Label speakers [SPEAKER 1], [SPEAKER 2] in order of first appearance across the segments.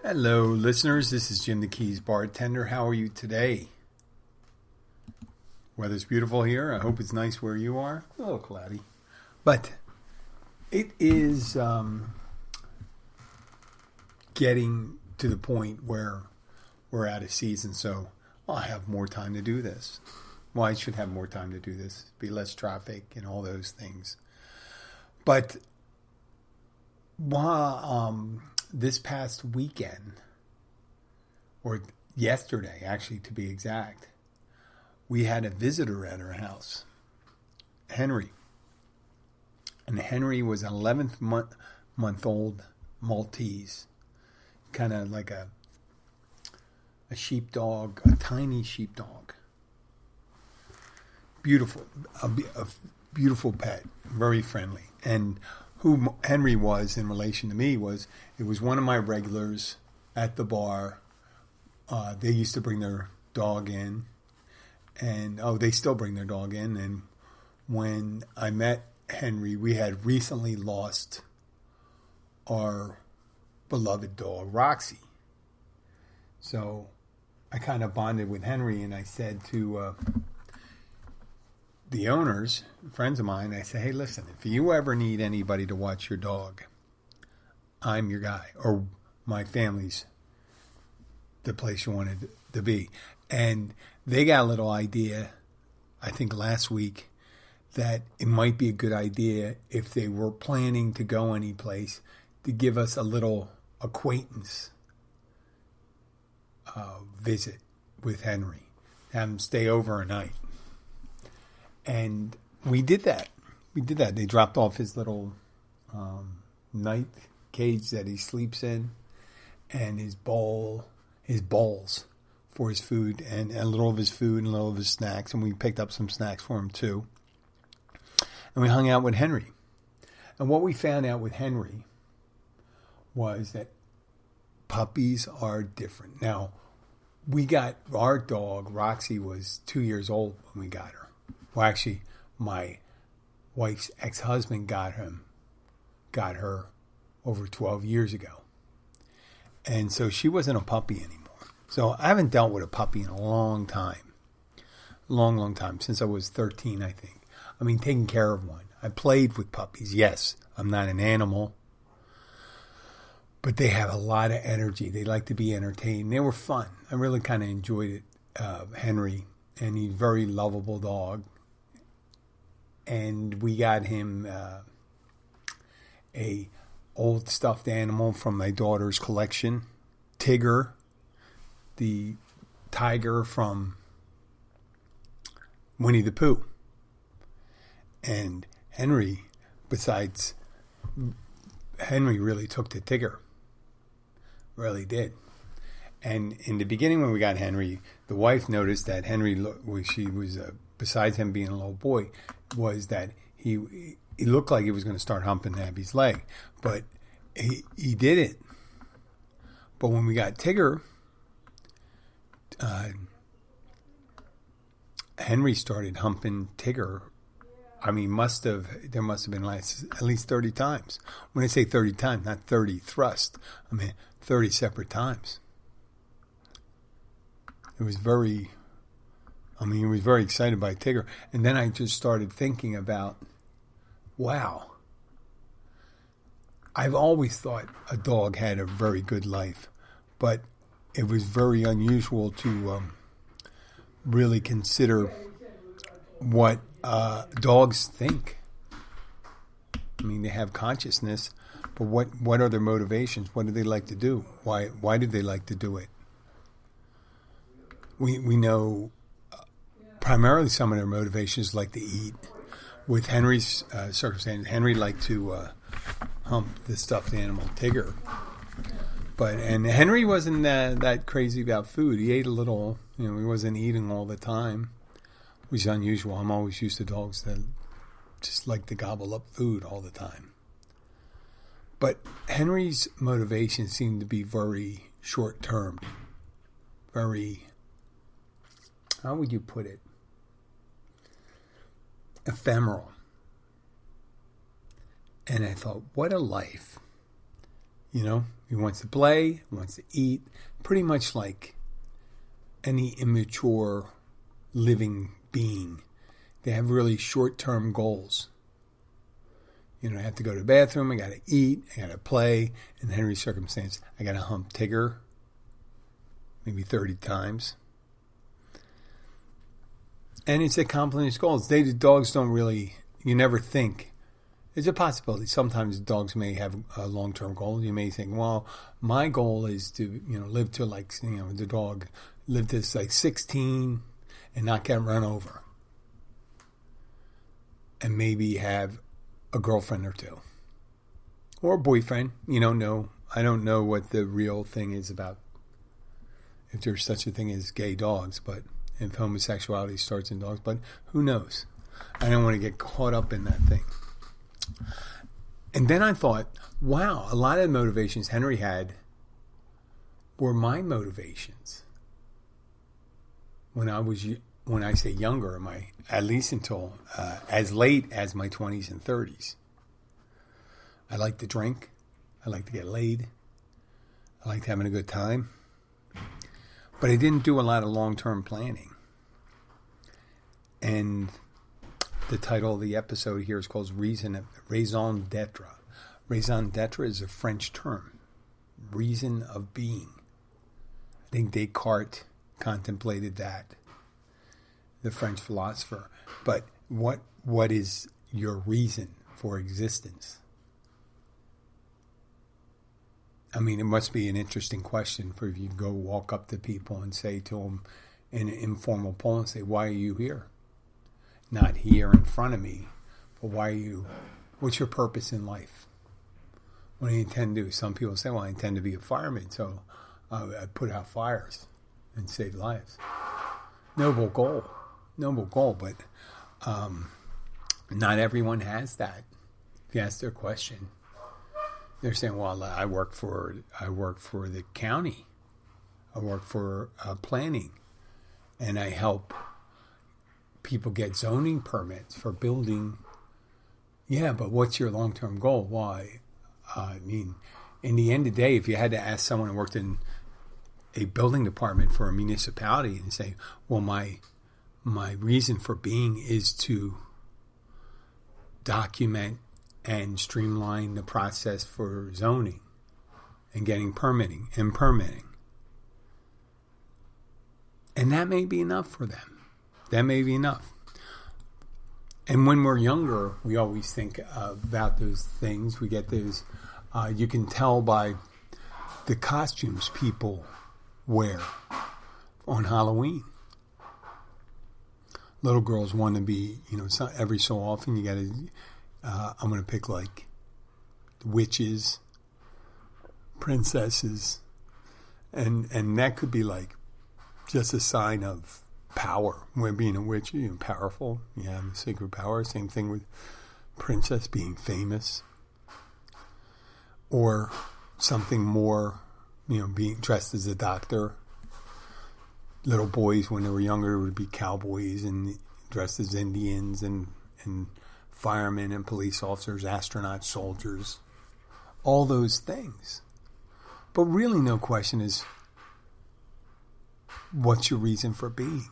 [SPEAKER 1] Hello, listeners. This is Jim the Keys Bartender. How are you today? Weather's beautiful here. I hope it's nice where you are. A little cloudy. But it is getting to the point where we're out of season, so I have more time to do this. Well, I should have more time to do this. Be less traffic and all those things. But this past weekend, or yesterday actually to be exact, we had a visitor at our house, Henry. And Henry was an 11th month old Maltese, kind of like a sheepdog, a tiny sheepdog. Beautiful, a beautiful pet, very friendly. And who Henry was in relation to me was, it was one of my regulars at the bar. They used to bring their dog in, and they still bring their dog in. And when I met Henry, we had recently lost our beloved dog, Roxy. So I kind of bonded with Henry, and I said to the owners, friends of mine, I say, hey, listen, if you ever need anybody to watch your dog, I'm your guy, or my family's the place you wanted to be. And they got a little idea, I think last week, that it might be a good idea if they were planning to go anyplace to give us a little acquaintance visit with Henry, have him stay over a night. And we did that. They dropped off his little night cage that he sleeps in, and his bowls for his food, and a little of his food and a little of his snacks. And we picked up some snacks for him too. And we hung out with Henry. And what we found out with Henry was that puppies are different. Now, we got our dog, Roxy, was 2 years old when we got her. Well, actually, my wife's ex-husband got her over 12 years ago. And so she wasn't a puppy anymore. So I haven't dealt with a puppy in a long time. Long time, since I was 13, I think. I mean, taking care of one. I played with puppies. Yes, I'm not an animal. But they have a lot of energy. They like to be entertained. They were fun. I really kind of enjoyed it, Henry. And he's a very lovable dog. And we got him a old stuffed animal from my daughter's collection, Tigger, the tiger from Winnie the Pooh. And Henry really took to Tigger. Really did. And in the beginning when we got Henry, the wife noticed that Henry, besides him being a little boy, was that he looked like he was going to start humping Abby's leg. But he didn't. But when we got Tigger, Henry started humping Tigger. I mean, there must have been at least 30 times. When I say 30 times, not 30 thrusts. I mean, 30 separate times. He was very excited by Tigger. And then I just started thinking about, wow, I've always thought a dog had a very good life, but it was very unusual to really consider what dogs think. I mean, they have consciousness, but what are their motivations? What do they like to do? Why do they like to do it? We know primarily some of their motivations like to eat. With Henry's circumstance, Henry liked to hump the stuffed animal Tigger. And Henry wasn't that crazy about food. He ate a little. He wasn't eating all the time, which is unusual. I'm always used to dogs that just like to gobble up food all the time. But Henry's motivation seemed to be very short-term, very, how would you put it, ephemeral. And I thought, what a life You know, he wants to play, he wants to eat, pretty much like any immature living being. They have really short-term goals. You know, I have to go to the bathroom, I got to eat, I got to play. In Henry's circumstance, I got to hump Tigger maybe 30 times. And it's accomplishing his goals. The dogs don't really, you never think. It's a possibility. Sometimes dogs may have a long-term goal. You may think, well, my goal is to, live to the dog live to 16 and not get run over. And maybe have a girlfriend or two. Or a boyfriend. No. I don't know what the real thing is about, if there's such a thing as gay dogs, but if homosexuality starts in dogs, but who knows? I don't want to get caught up in that thing. And then I thought, wow, a lot of the motivations Henry had were my motivations. When I say younger, at least until as late as my 20s and 30s. I like to drink. I like to get laid. I liked having a good time. But I didn't do a lot of long-term planning. And the title of the episode here is called Raison d'etre. Raison d'etre is a French term. Reason of being. I think Descartes contemplated that, the French philosopher. But what is your reason for existence? I mean, it must be an interesting question for if you go walk up to people and say to them in an informal poll and say, why are you here? Not here in front of me, but what's your purpose in life? What do you intend to do? Some people say, well, I intend to be a fireman, so I put out fires and save lives. Noble goal, but not everyone has that. If you ask their question, they're saying, well, I work for the county. I work for planning, and I help people get zoning permits for building. Yeah, but what's your long-term goal? Why? In the end of the day, if you had to ask someone who worked in a building department for a municipality and say, well, my reason for being is to document and streamline the process for zoning and getting permitting. And that may be enough for them. That may be enough. And when we're younger, we always think about those things. We get those, you can tell by the costumes people wear on Halloween. Little girls want to be, every so often you got to, I'm going to pick like witches, princesses, and that could be like just a sign of power. When being a witch, you're powerful, you have a sacred power. Same thing with princess, being famous, or something more, being dressed as a doctor. Little boys, when they were younger, would be cowboys and dressed as Indians and firemen and police officers, astronauts, soldiers, all those things. But really, no question is, what's your reason for being?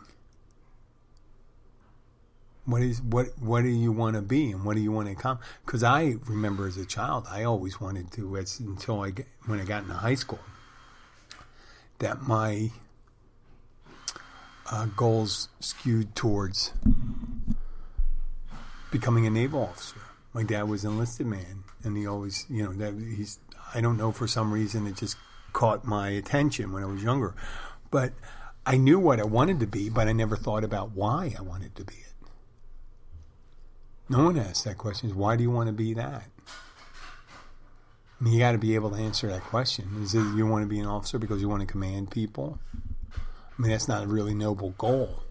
[SPEAKER 1] What do you want to be, and what do you want to accomplish? Because I remember as a child, I always wanted to, when I got into high school, that my goals skewed towards becoming a naval officer. My dad was an enlisted man, and he always, I don't know, for some reason it just caught my attention when I was younger. But I knew what I wanted to be, but I never thought about why I wanted to be it. No one asks that question, is why do you want to be that? I mean, you got to be able to answer that question. Is it you want to be an officer because you want to command people? I mean, that's not a really noble goal.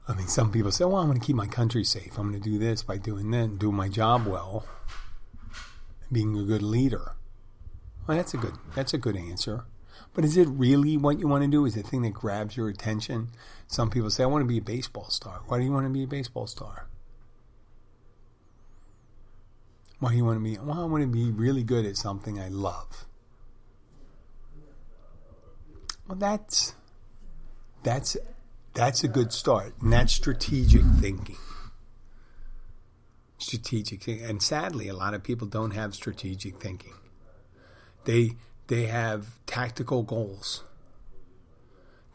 [SPEAKER 1] I mean, some people say, well, I'm going to keep my country safe. I'm going to do this by doing that and doing my job well, being a good leader. Well, that's a good answer. But is it really what you want to do? Is it the thing that grabs your attention? Some people say, I want to be a baseball star. Why do you want to be a baseball star? Why do you want to be? Well, I want to be really good at something I love. Well, that's a good start, and that's strategic thinking. Strategic thinking, and sadly, a lot of people don't have strategic thinking. They have tactical goals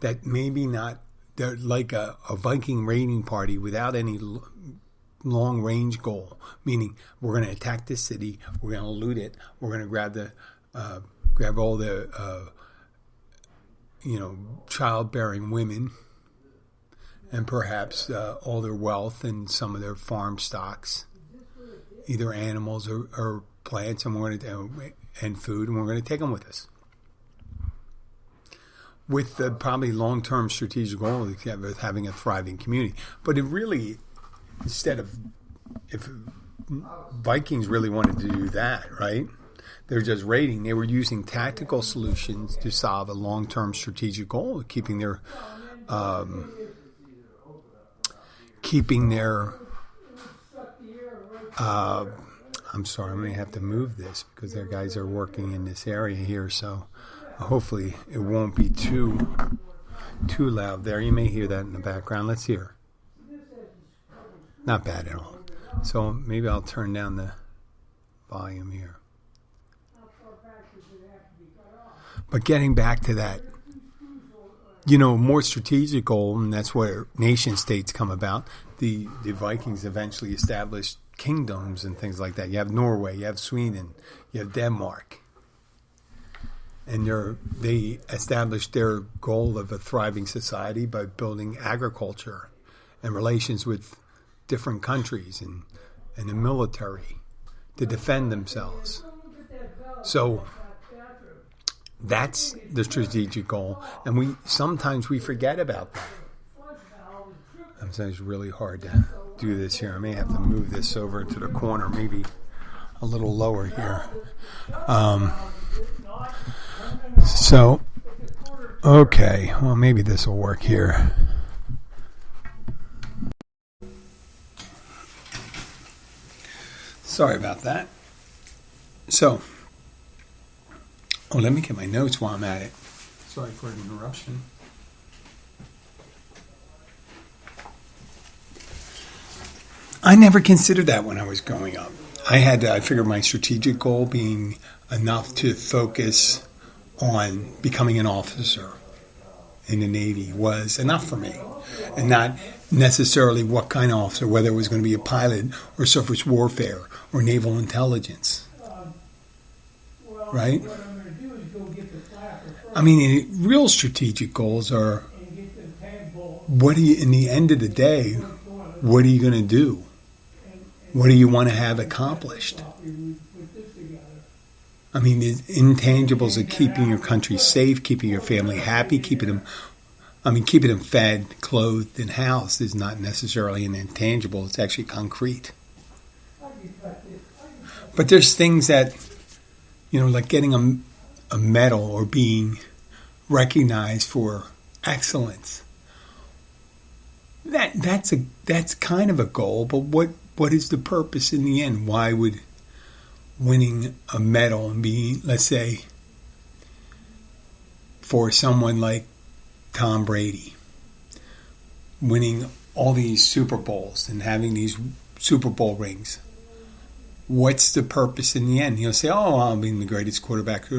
[SPEAKER 1] that maybe not. They're like a Viking raiding party without any long range goal. Meaning, we're going to attack this city, we're going to loot it, we're going to grab all the childbearing women, and perhaps all their wealth and some of their farm stocks, either animals or plants, and food, and we're going to take them with us. With the probably long-term strategic goal of having a thriving community. But it really, if Vikings really wanted to do that, right? They're just raiding. They were using tactical solutions to solve a long-term strategic goal of keeping their I'm sorry, I may have to move this because their guys are working in this area here, so hopefully it won't be too loud there. You may hear that in the background. Let's hear. Not bad at all. So maybe I'll turn down the volume here. But getting back to that, more strategic goal, and that's where nation states come about. The Vikings eventually established kingdoms and things like that. You have Norway, you have Sweden, you have Denmark. And they established their goal of a thriving society by building agriculture and relations with different countries and the military to defend themselves. So that's the strategic goal, and sometimes we forget about that. Sometimes it's really hard to do this here. I may have to move this over to the corner, maybe a little lower here. Okay, well, maybe this will work here. Sorry about that. Let me get my notes while I'm at it. Sorry for an interruption. I never considered that when I was growing up. I figured my strategic goal being enough to focus on becoming an officer in the Navy was enough for me, and not necessarily what kind of officer, whether it was going to be a pilot or surface warfare or naval intelligence. Right? I mean, real strategic goals are, in the end of the day, what are you going to do? What do you want to have accomplished? I mean, the intangibles of keeping your country safe, keeping your family happy, keeping them fed, clothed, and housed is not necessarily an intangible. It's actually concrete. But there's things that, like getting a medal or being recognized for excellence. That's kind of a goal, but what is the purpose in the end? Why would winning a medal and being, let's say, for someone like Tom Brady, winning all these Super Bowls and having these Super Bowl rings, what's the purpose in the end? He'll say, I'm being the greatest quarterback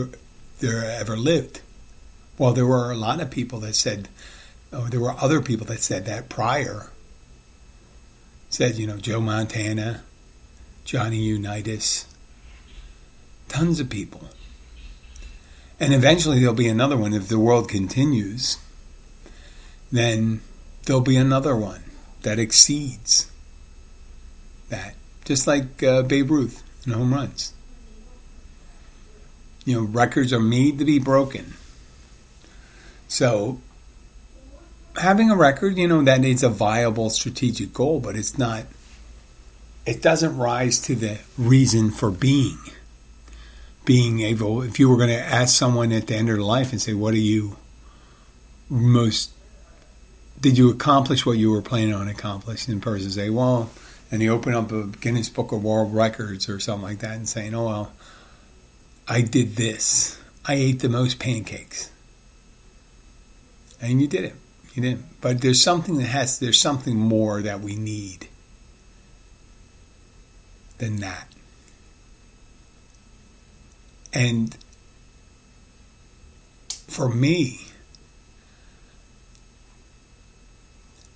[SPEAKER 1] there ever lived. Well, there were a lot of people that said, there were other people that said that prior. Said, Joe Montana, Johnny Unitas, tons of people. And eventually there'll be another one. If the world continues, then there'll be another one that exceeds that. Just like Babe Ruth in home runs. Records are made to be broken. So having a record, that is a viable strategic goal, but it doesn't rise to the reason for being able. If you were going to ask someone at the end of their life and say, did you accomplish what you were planning on accomplishing? And the person say, well, and you open up a Guinness Book of World Records or something like that and saying, oh, well, I did this. I ate the most pancakes. And you did it. You didn't. But there's something more that we need than that. And for me,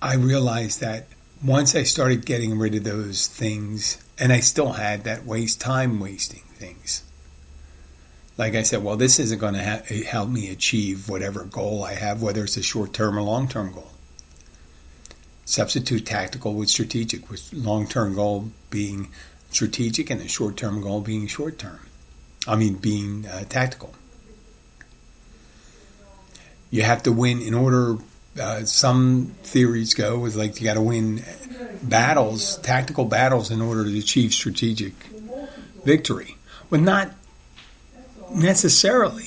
[SPEAKER 1] I realized that once I started getting rid of those things, and I still had that time wasting things. Like I said, well, this isn't going to help me achieve whatever goal I have, whether it's a short-term or long-term goal. Substitute tactical with strategic, with long-term goal being strategic and the short-term goal being being tactical. You have to win in order. Some theories go is like you got to win battles, tactical battles, in order to achieve strategic victory. Well, not necessarily.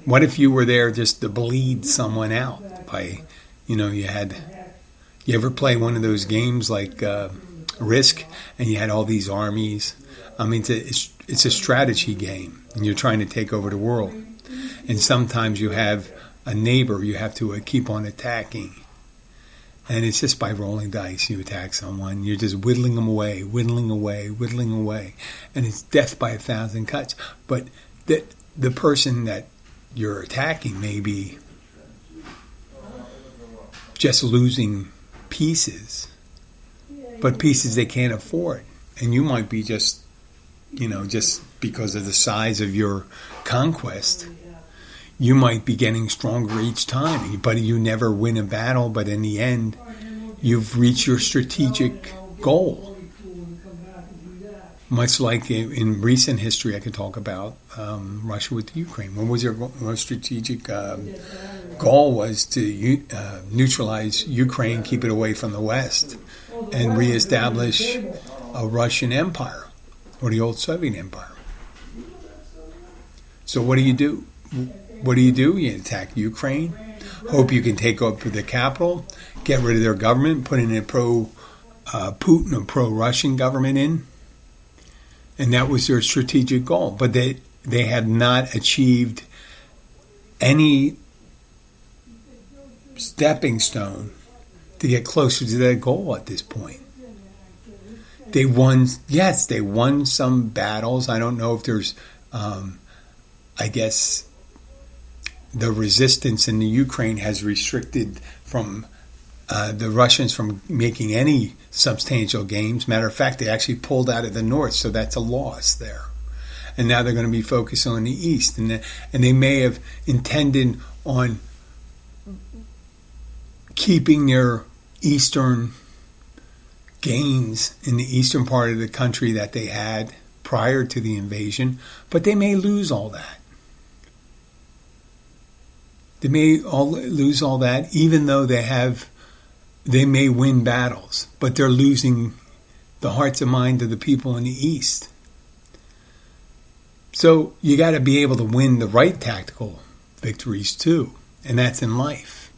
[SPEAKER 1] What if you were there just to bleed someone out by, you ever play one of those games like Risk, and you had all these armies? I mean, it's a strategy game, and you're trying to take over the world. And sometimes you have a neighbor you have to keep on attacking. And it's just by rolling dice you attack someone. You're just whittling them away. And it's death by 1,000 cuts. But the person that you're attacking may be just losing pieces. But pieces they can't afford. And you might be just because of the size of your conquest, you might be getting stronger each time, but you never win a battle. But in the end, you've reached your strategic goal. Much like in recent history, I could talk about Russia with Ukraine. What was your strategic goal? Was to neutralize Ukraine, keep it away from the West, and reestablish a Russian empire or the old Soviet empire. So what do you do? You attack Ukraine, hope you can take over the capital, get rid of their government, put in a pro-Putin or pro-Russian government in. And that was their strategic goal. But they had not achieved any stepping stone to get closer to that goal at this point. They won some battles. I don't know if there's, the resistance in the Ukraine has restricted from the Russians from making any substantial gains. Matter of fact, they actually pulled out of the north, so that's a loss there. And now they're going to be focused on the east, and they may have intended on keeping their eastern gains in the eastern part of the country that they had prior to the invasion, but they may lose all that. They may lose all that, even though they may win battles, but they're losing the hearts and minds of the people in the East. So you got to be able to win the right tactical victories too, and that's in life.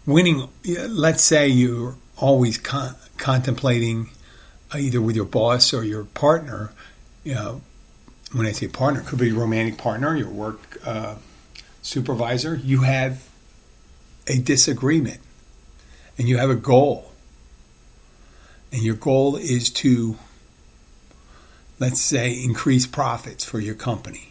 [SPEAKER 1] Winning, let's say you're always contemplating either with your boss or your partner. When I say partner, it could be a romantic partner, your work supervisor. You have a disagreement and you have a goal, and your goal is to, let's say, increase profits for your company,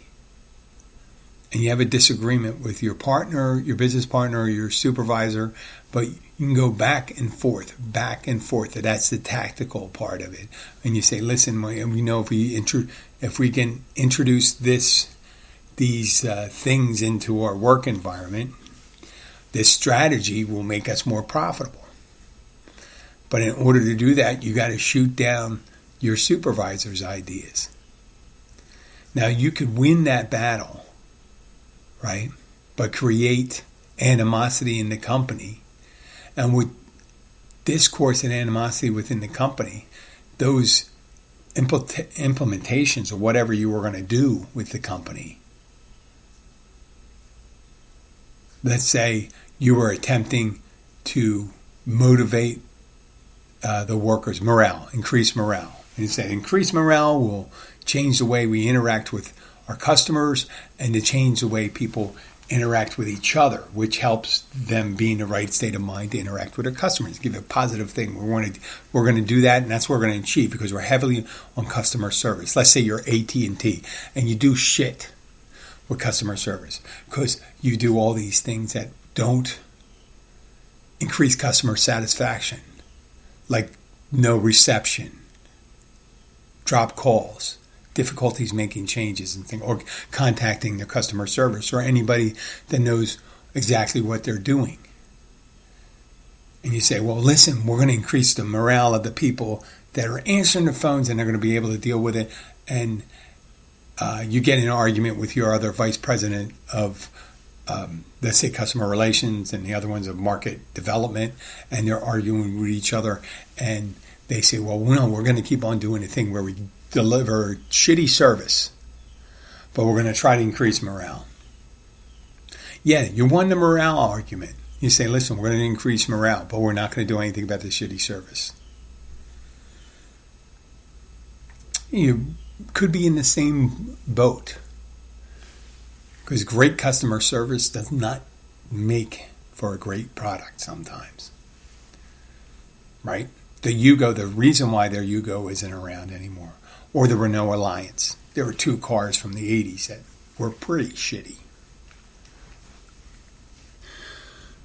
[SPEAKER 1] and you have a disagreement with your partner, your business partner, or your supervisor, but you can go back and forth. That's the tactical part of it. And you say, listen, we know if we can introduce these things into our work environment, this strategy will make us more profitable. But in order to do that, you got to shoot down your supervisor's ideas. Now, you could win that battle, right? But create animosity in the company. And with discourse and animosity within the company, those implementations of whatever you were going to do with the company, let's say you were attempting to motivate the workers, morale, increase morale. And you say increase morale will change the way we interact with our customers and to change the way people interact with each other, which helps them be in the right state of mind to interact with their customers. Give a positive thing. We're going to do that, and that's what we're going to achieve because we're heavily on customer service. Let's say you're AT&T and you do shit with customer service because you do all these things that don't increase customer satisfaction, like no reception, drop calls, difficulties making changes and things, or contacting their customer service or anybody that knows exactly what they're doing. And you say, well, listen, we're going to increase the morale of the people that are answering the phones and they're going to be able to deal with it. And you get in an argument with your other vice president of, let's say, customer relations and the other ones of market development, and they're arguing with each other. And they say, well, no, we're going to keep on doing the thing where we deliver shitty service, but we're going to try to increase morale. Yeah, you won the morale argument. You say, listen, we're going to increase morale, but we're not going to do anything about the shitty service. You could be in the same boat because great customer service does not make for a great product sometimes. Right? The Yugo, the reason why their Yugo isn't around anymore. Or the Renault Alliance. There were two cars from the 80s that were pretty shitty.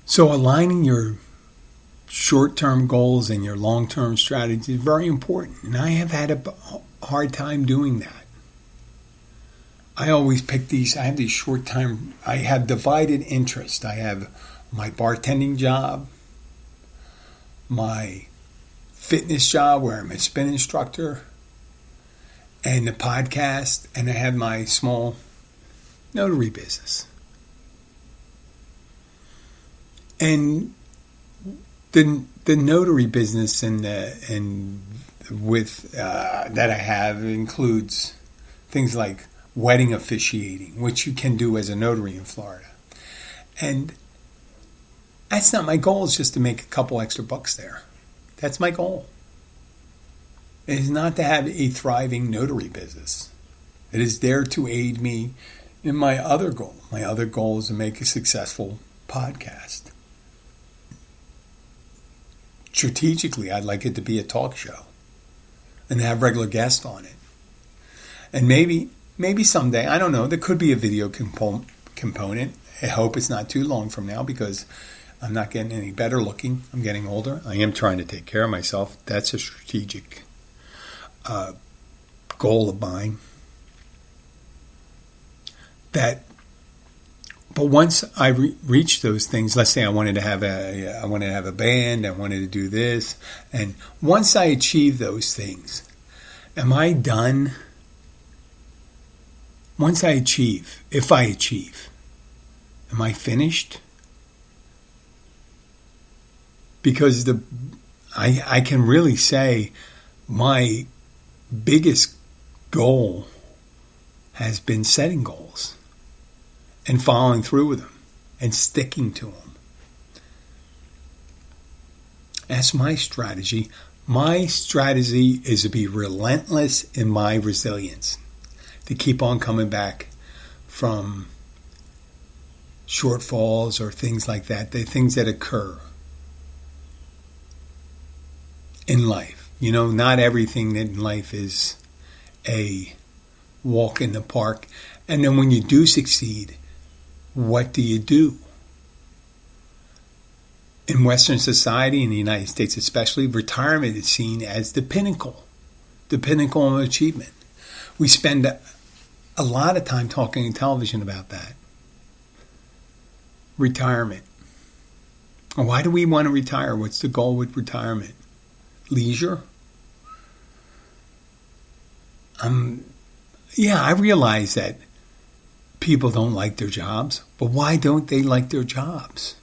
[SPEAKER 1] So aligning your short-term goals and your long-term strategy is very important. And I have had a hard time doing that. I always pick these, I have these short-term, I have divided interest. I have my bartending job, my fitness job where I'm a spin instructor, and the podcast, and I have my small notary business. And the notary business and with that I have includes things like wedding officiating, which you can do as a notary in Florida. And that's not my goal. It's just to make a couple extra bucks there. That's my goal. It is not to have a thriving notary business. It is there to aid me in my other goal. My other goal is to make a successful podcast. Strategically, I'd like it to be a talk show and have regular guests on it. And maybe someday, I don't know, there could be a video component. I hope it's not too long from now because I'm not getting any better looking. I'm getting older. I am trying to take care of myself. That's a strategic goal of mine. But once I reach those things, let's say I wanted to have a band, I wanted to do this, and once I achieve those things, am I done? Once I achieve, if I achieve, am I finished? Because I can really say my biggest goal has been setting goals and following through with them and sticking to them. That's my strategy. My strategy is to be relentless in my resilience, to keep on coming back from shortfalls or things like that, the things that occur in life. You know, not everything in life is a walk in the park. And then when you do succeed, what do you do? In Western society, in the United States especially, retirement is seen as the pinnacle of achievement. We spend a lot of time talking on television about that. Retirement. Why do we want to retire? What's the goal with retirement? Leisure? I realize that people don't like their jobs, but why don't they like their jobs?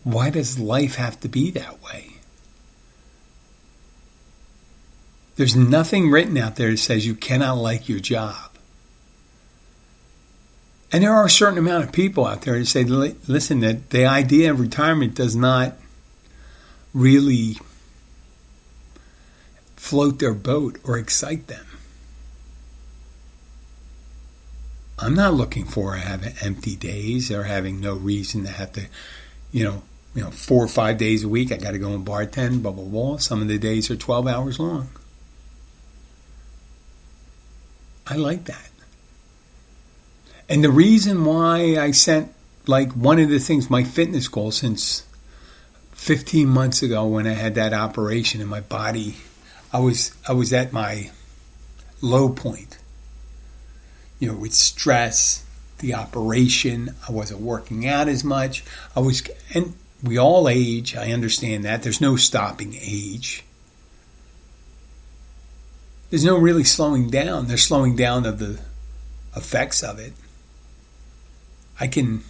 [SPEAKER 1] Why does life have to be that way? There's nothing written out there that says you cannot like your job. And there are a certain amount of people out there that say, listen, that the idea of retirement does not really float their boat or excite them. I'm not looking for having empty days or having no reason to have to, 4 or 5 days a week I got to go and bartend, blah, blah, blah. Some of the days are 12 hours long. I like that. And the reason why I sent, one of the things, my fitness goal since 15 months ago when I had that operation in my body, I was at my low point. With stress, the operation, I wasn't working out as much. And we all age, I understand that. There's no stopping age. There's no really slowing down. There's slowing down of the effects of it. I can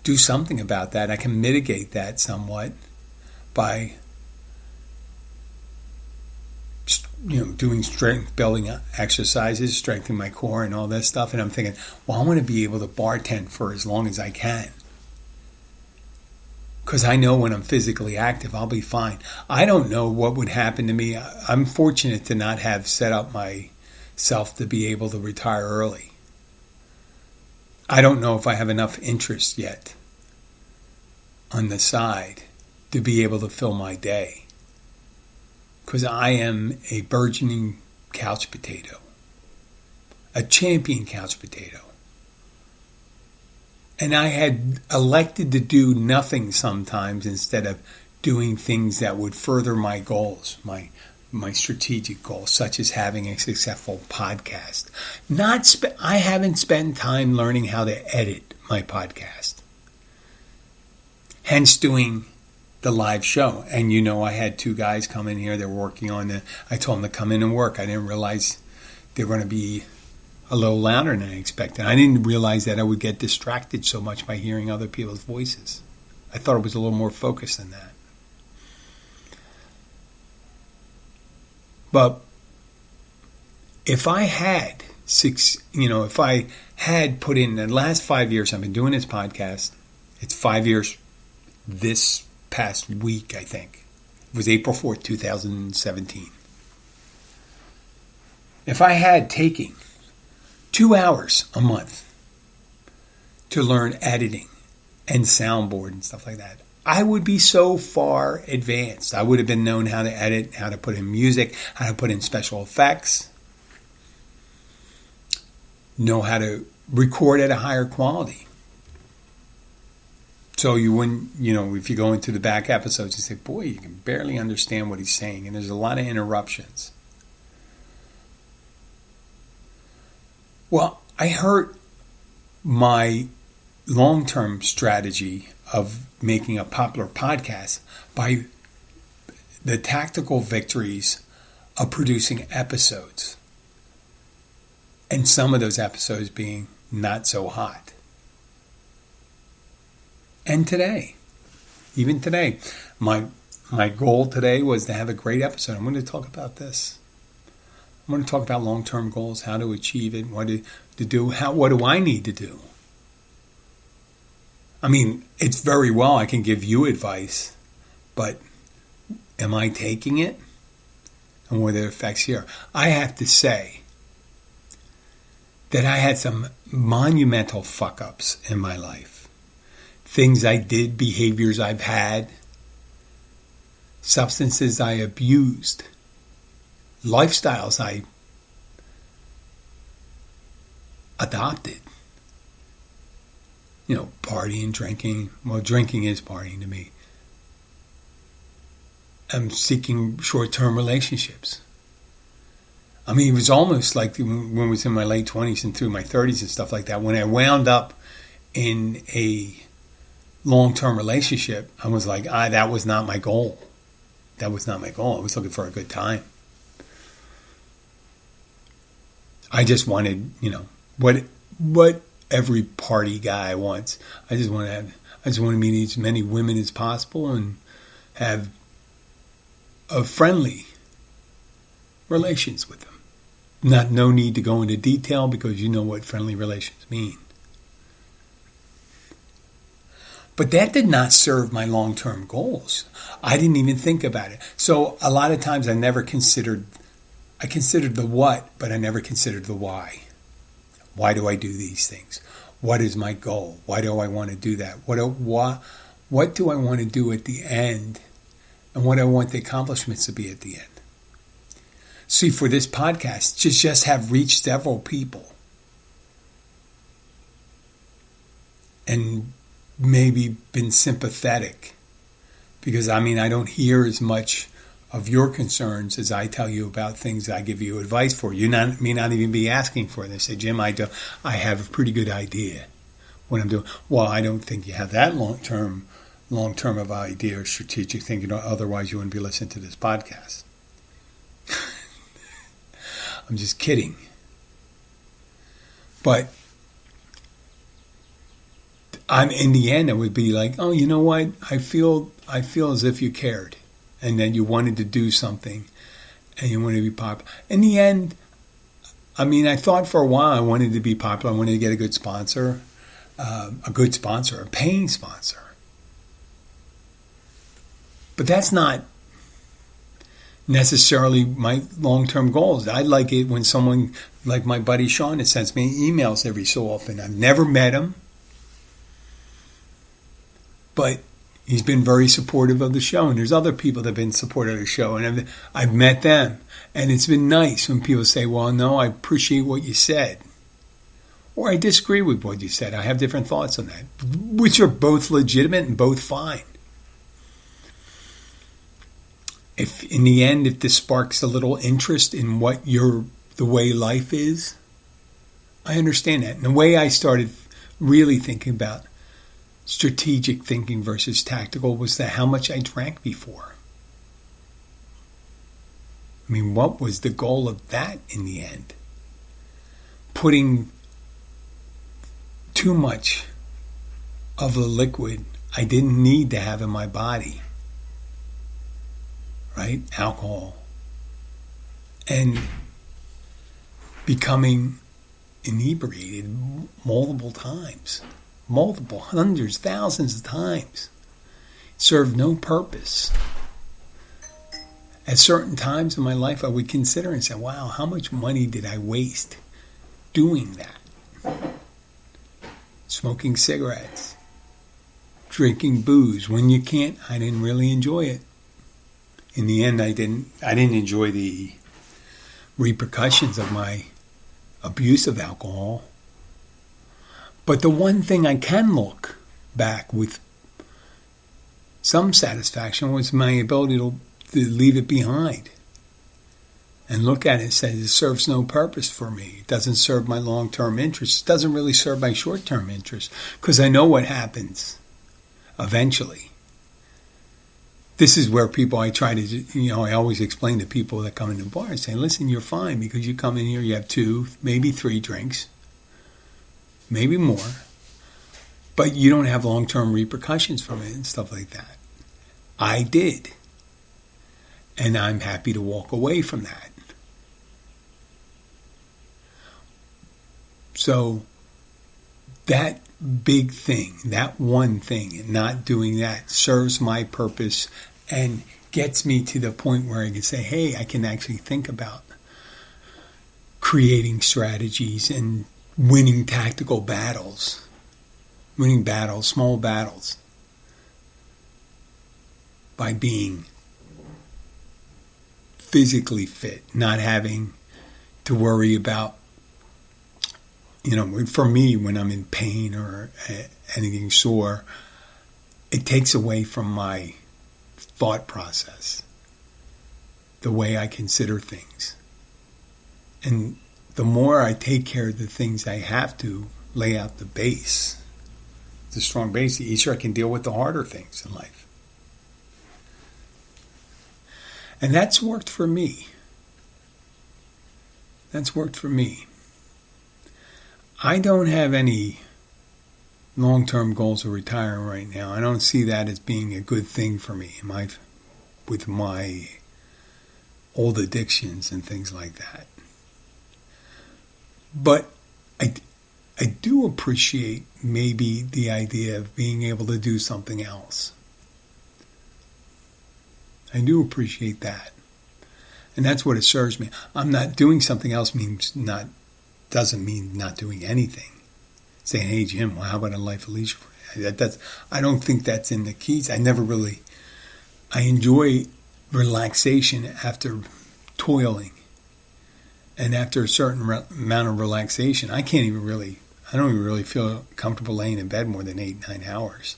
[SPEAKER 1] do something about that. I can mitigate that somewhat by doing strength building exercises, strengthening my core and all that stuff. And I'm thinking, I want to be able to bartend for as long as I can. Because I know when I'm physically active, I'll be fine. I don't know what would happen to me. I'm fortunate to not have set up myself to be able to retire early. I don't know if I have enough interest yet on the side to be able to fill my day. Because I am a burgeoning couch potato. A champion couch potato. And I had elected to do nothing sometimes instead of doing things that would further my goals, my strategic goals, such as having a successful podcast. I haven't spent time learning how to edit my podcast. Hence doing the live show. And I had 2 guys come in here. They're working on I told them to come in and work. I didn't realize they were going to be a little louder than I expected. I didn't realize that I would get distracted so much by hearing other people's voices. I thought it was a little more focused than that. But if I had put in the last 5 years, I've been doing this podcast. It's 5 years this past week, I think. It was April 4th, 2017. If I had taken 2 hours a month to learn editing and soundboard and stuff like that, I would be so far advanced. I would have been known how to edit, how to put in music, how to put in special effects, know how to record at a higher quality. So you wouldn't, if you go into the back episodes, you say, boy, you can barely understand what he's saying. And there's a lot of interruptions. Well, I hurt my long-term strategy of making a popular podcast by the tactical victories of producing episodes. And some of those episodes being not so hot. And today, even today, my goal today was to have a great episode. I'm going to talk about this. I'm going to talk about long-term goals, how to achieve it, what to do, what do I need to do? I mean, it's very well I can give you advice, but am I taking it? And what are the effects here? I have to say that I had some monumental fuck-ups in my life. Things I did, behaviors I've had, substances I abused, lifestyles I adopted. Partying, drinking. Well, drinking is partying to me. I'm seeking short-term relationships. I mean, it was almost like when I was in my late 20s and through my 30s and stuff like that. When I wound up in a long-term relationship, I was like, that was not my goal. That was not my goal. I was looking for a good time. I just wanted, what every party guy wants. I just want to meet as many women as possible and have a friendly relations with them. No need to go into detail because you know what friendly relations mean. But that did not serve my long-term goals. I didn't even think about it. So a lot of times I considered the what, but I never considered the why. Why do I do these things? What is my goal? Why do I want to do that? What do I want to do at the end? And what do I want the accomplishments to be at the end? See, for this podcast, just have reached several people and maybe been sympathetic, because I don't hear as much of your concerns as I tell you about things I give you advice for. You may not even be asking for it. They say, Jim, I have a pretty good idea what I'm doing. Well, I don't think you have that long-term of idea or strategic thinking, otherwise you wouldn't be listening to this podcast. I'm just kidding. But in the end, it would be like, oh, you know what? I feel as if you cared, and then you wanted to do something, and you wanted to be popular. In the end, I thought for a while I wanted to be popular. I wanted to get a good sponsor, a paying sponsor. But that's not necessarily my long-term goals. I like it when someone, like my buddy Sean, that sends me emails every so often. I've never met him, but he's been very supportive of the show. And there's other people that have been supportive of the show, and I've met them. And it's been nice when people say, well, no, I appreciate what you said, or I disagree with what you said. I have different thoughts on that, which are both legitimate and both fine. If in the end, if this sparks a little interest in the way life is, I understand that. And the way I started really thinking about strategic thinking versus tactical was how much I drank before. What was the goal of that in the end? Putting too much of the liquid I didn't need to have in my body. Right? Alcohol. And becoming inebriated multiple times. Multiple, hundreds, thousands of times. It served no purpose. At certain times in my life, I would consider and say, wow, how much money did I waste doing that? Smoking cigarettes. Drinking booze. When you can't, I didn't really enjoy it. In the end, I didn't enjoy the repercussions of my abuse of alcohol. But the one thing I can look back with some satisfaction was my ability to leave it behind and look at it and say, it serves no purpose for me. It doesn't serve my long-term interests. It doesn't really serve my short-term interests, because I know what happens eventually. This is where I always explain to people that come in the bar and say, listen, you're fine because you come in here, you have 2, maybe 3 drinks, maybe more, but you don't have long-term repercussions from it and stuff like that. I did. And I'm happy to walk away from that. So that big thing, that one thing, and not doing that serves my purpose and gets me to the point where I can say, hey, I can actually think about creating strategies and winning tactical battles, small battles, by being physically fit, not having to worry about, for me, when I'm in pain or anything sore, it takes away from my thought process, the way I consider things. And the more I take care of the things I have to lay out the base, the strong base, the easier I can deal with the harder things in life. And that's worked for me. I don't have any long-term goals of retiring right now. I don't see that as being a good thing for me with my old addictions and things like that. But I do appreciate maybe the idea of being able to do something else. I do appreciate that. And that's what it serves me. I'm not doing something else doesn't mean not doing anything. Saying, hey, Jim, well, how about a life of leisure? I don't think that's in the keys. I enjoy relaxation after toiling. And after a certain amount of relaxation, I don't even really feel comfortable laying in bed more than 8-9 hours.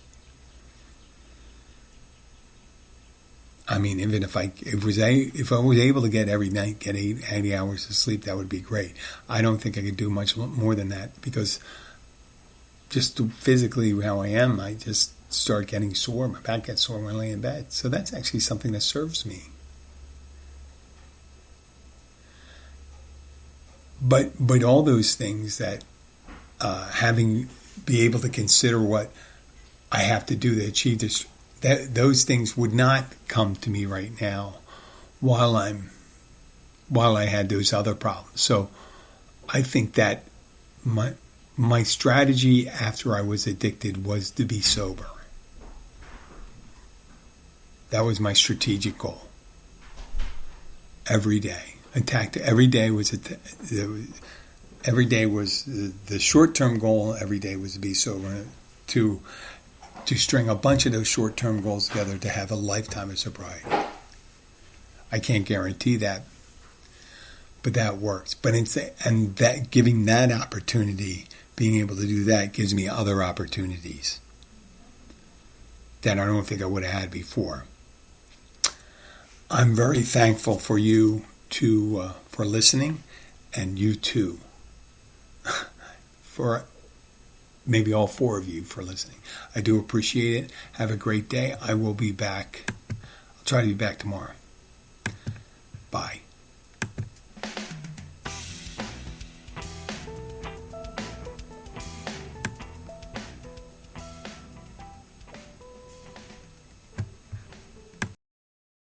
[SPEAKER 1] I mean, even if I was able to get every night, get 80 hours of sleep, that would be great. I don't think I could do much more than that because just physically how I am, I just start getting sore. My back gets sore when I lay in bed. So that's actually something that serves me. But all those things that be able to consider what I have to do to achieve this, those things would not come to me right now while I had those other problems. So I think that my strategy after I was addicted was to be sober. That was my strategic goal. Every day. Every day was the short-term goal. Every day was to be sober, to string a bunch of those short-term goals together to have a lifetime of sobriety. I can't guarantee that, but that works. And that giving that opportunity, being able to do that, gives me other opportunities that I don't think I would have had before. I'm very thankful for you for listening, and you too, for maybe all 4 of you for listening. I do appreciate it. Have a great day. I will be back. I'll try to be back tomorrow. Bye.